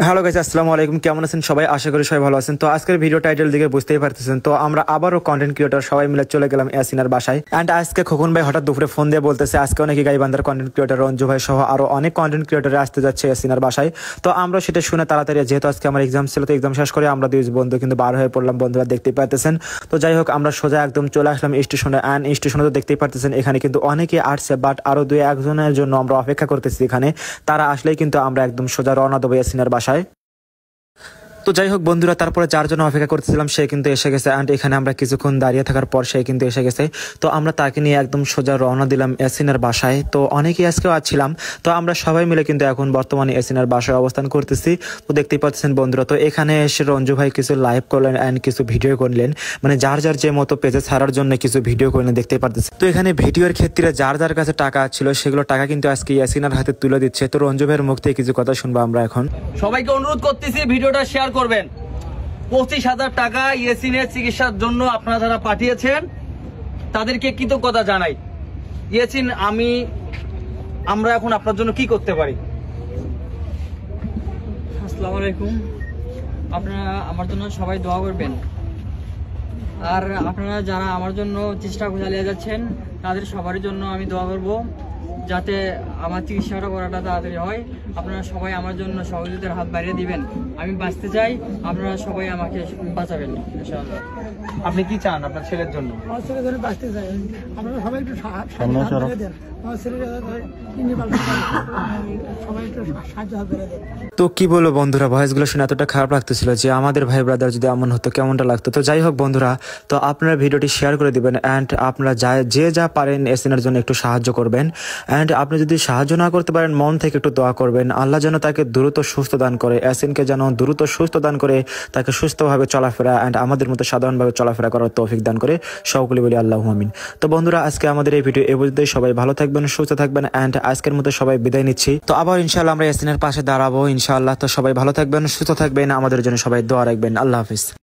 Hello guys, আসসালামু আলাইকুম। কেমন আছেন সবাই? আশা করি সবাই ভালো আছেন। তো আজকের ভিডিও টাইটেল দিকে বুঝতেই পারতেছেন, তো আমরা আবারও কন্টেন্ট ক্রিয়েটর সবাই মিলে চলে গেলাম ইয়াসিনার বাসায়। অ্যান্ড আজকে খোকন ভাই হঠাৎ দুপুরে ফোন দিয়ে বলতেছে আজকে নাকি গাইবান্ধার কন্টেন্ট ক্রিয়েটর রঞ্জু ভাই সহ আরো অনেক কন্টেন্ট ক্রিয়েটর আসতে যাচ্ছে ইয়াসিনার বাসায়। তো আমরা সেটা শুনে তাড়াতাড়ি, যেহেতু আজকে আমার এক্সাম ছিল, তো এক্সাম শেষ করে আমরা দুই বন্ধু কিন্তু বার হয়ে পড়লাম, বন্ধুরা দেখতেই পারতেছেন। তো যাই হোক, আমরা সোজা একদম চলে আসলাম স্টেশনে। অ্যান্ড স্টেশনে তো দেখতেই পারতেছেন এখানে কিন্তু অনেকে আসছে, বাট আরো দুই একজনের জন্য আমরা অপেক্ষা করতেছি এখানে। তারা আসলেই কিন্তু আমরা একদম সোজা রওনা দেবো ইয়াসিনার বাসায়। তো যাই হোক বন্ধুরা, তারপরে যার জন্য অপেক্ষা করতেছিলাম সে কিন্তু এসে গেছে। অ্যান্ড এখানে আমরা কিছুক্ষণ দাঁড়িয়ে থাকার পর সে কিন্তু এসে গেছে। তো আমরা তাকে নিয়ে একদম সোজা রওনা দিলাম ইয়াসিনের বাসায়। তো অনেকেই আজকেও আসছিলাম, তো আমরা সবাই মিলে কিন্তু এখন বর্তমানে ইয়াসিনের বাসায় অবস্থান করতেছি। তো দেখতেই পাচ্ছেন বন্ধুরা, তো এখানে এসে রঞ্জু ভাই কিছু লাইভ করলেন অ্যান্ড কিছু ভিডিও করলেন, মানে যার যার যে মতো পেজে ছাড়ার জন্য কিছু ভিডিও করলেন, দেখতেই পারতেছেন। তো এখানে ভিডিওর ক্ষেত্রে যার যার কাছে টাকা ছিল সেগুলো টাকা কিন্তু আজকে ইয়াসিনের হাতে তুলে দিচ্ছে। তো রঞ্জু ভাইয়ের মুখ থেকে কিছু কথা শুনবো আমরা এখন। সবাইকে অনুরোধ করতেছি ভিডিওটা শেয়ার করবেন। 25,000 টাকা ইয়াসিনের চিকিৎসার জন্য আপনারা যারা পাঠিয়েছেন তাদেরকে কৃতজ্ঞতা জানাই। ইয়াসিন, আমরা এখন আপনার জন্য কি করতে পারি? আসসালামু আলাইকুম। আপনারা আমার জন্য সবাই দোয়া করবেন, আর আপনারা যারা আমার জন্য চেষ্টা চালিয়ে যাচ্ছেন তাদের সবার জন্য আমি দোয়া করব যাতে আমার চিকিৎসাটা করাটা তাড়াতাড়ি হয়। আপনারা সবাই আমার জন্য সহযোগিতার হাত বাড়িয়ে দিবেন। আমি বাঁচতে চাই, আপনারা সবাই আমাকে বাঁচাবেন ইনশাআল্লাহ। আপনি কি চান আপনার ছেলের জন্য? আমার ছেলে ধরে বাঁচতে চাই, আপনারা সবাই একটু সাহায্য দেন। আমার ছেলে সবাই একটু সাহায্য হাত ধরে দেন। তো কি বলবো বন্ধুরা, ভয়েসগুলো শুনে এতটা খারাপ লাগতেছিল যে আমাদের ভাই ব্রাদার যদি এমন হতো কেমনটা লাগতো। তো যাই হোক বন্ধুরা, তো আপনারা ভিডিওটি শেয়ার করে দিবেন অ্যান্ড আপনারা যে যা পারেন ইয়াসিনের জন্য একটু সাহায্য করবেন। অ্যান্ড আপনি যদি সাহায্য না করতে পারেন, মন থেকে একটু দোয়া করবেন, আল্লাহ যেন তাকে দ্রুত সুস্থ দান করে, ইয়াসিনকে যেন দ্রুত সুস্থ দান করে, তাকে সুস্থভাবে চলাফেরা অ্যান্ড আমাদের মতো সাধারণভাবে চলাফেরা করার তৌফিক দান করে। সকলে বলি আল্লাহু আমিন। তো বন্ধুরা, আজকে আমাদের এই ভিডিও এ পর্যন্তই। সবাই ভালো থাকবেন, সুস্থ থাকবেন অ্যান্ড আজকের মতো সবাই বিদায় নিচ্ছি। তো আবার ইনশাআল্লাহ আমরা ইয়াসিনের পাশে দাঁড়াবো ইনশাআল্লাহ। তো সবাই ভালো থাকবেন, সুস্থ থাকবেন, আমাদের জন্য সবাই দোয়া রাখবেন। আল্লাহ হাফিজ।